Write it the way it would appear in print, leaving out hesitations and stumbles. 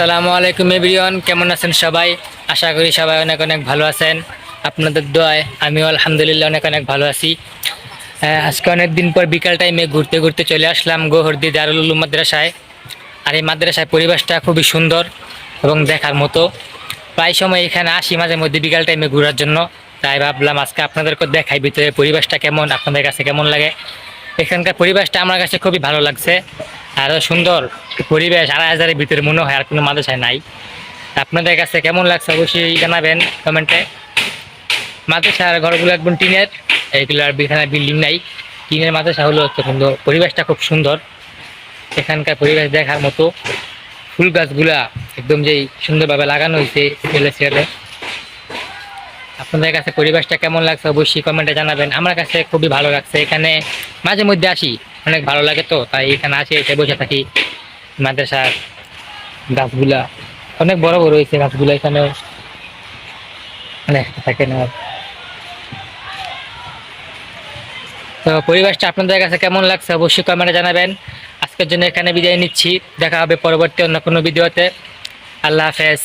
আসসালামু আলাইকুম এভরিওয়ান, কেমন আছেন সবাই? আশা করি সবাই অনেক অনেক ভালো আছেন। আপনাদের দোয়ায় আমিও আলহামদুলিল্লাহ অনেক অনেক ভালো আছি। আজকে অনেক দিন পর বিকাল টাইমে ঘুরতে ঘুরতে চলে আসলাম গোহরদি দারুল উলুম মাদ্রাসায়। আর এই মাদ্রাসায় পরিবেশটা খুবই সুন্দর এবং দেখার মতো। প্রায় সময় এখানে আসি মাঝে মধ্যে বিকাল টাইমে ঘোরার জন্য। তাই ভাবলাম আজকে আপনাদেরকে দেখাই ভিতরে পরিবেশটা কেমন, আপনাদের কাছে কেমন লাগে। এখানকার পরিবেশটা আমার কাছে খুবই ভালো লাগছে। আরও সুন্দর পরিবেশ আড়াই হাজারের ভিতরে মনে হয় আর কোনো মাদ্রাসায় নাই। আপনাদের কাছে কেমন লাগছে অবশ্যই জানাবেন কমেন্টে। মাদ্রাসার ঘরগুলো একদম টিনের, এইগুলোর এখানে বিল্ডিং নাই, টিনের মাদ্রাসা হলো হচ্ছে সুন্দর, পরিবেশটা খুব সুন্দর। এখানকার পরিবেশ দেখার মতো। ফুল গাছগুলা একদম যেই সুন্দরভাবে লাগানো হয়েছে ছেলে ছেলে। আপনাদের কাছে পরিবেশটা কেমন লাগছে অবশ্যই কমেন্টে জানাবেন। আমার কাছে খুবই ভালো লাগছে। এখানে মাঝে মধ্যে আসি, অনেক ভালো লাগে, তো তাই এখানে আসি, এসে বসে থাকি। মাদ্রাসার গাছগুলা অনেক বড় বড় হয়েছে, গাছগুলো এখানে থাকে না। তো পরিবেশটা আপনাদের কাছে কেমন লাগছে অবশ্যই কমেন্টে জানাবেন। আজকের জন্য এখানে বিদায় নিচ্ছি, দেখা হবে পরবর্তী অন্য কোনো ভিডিওতে। আল্লাহ হাফেজ।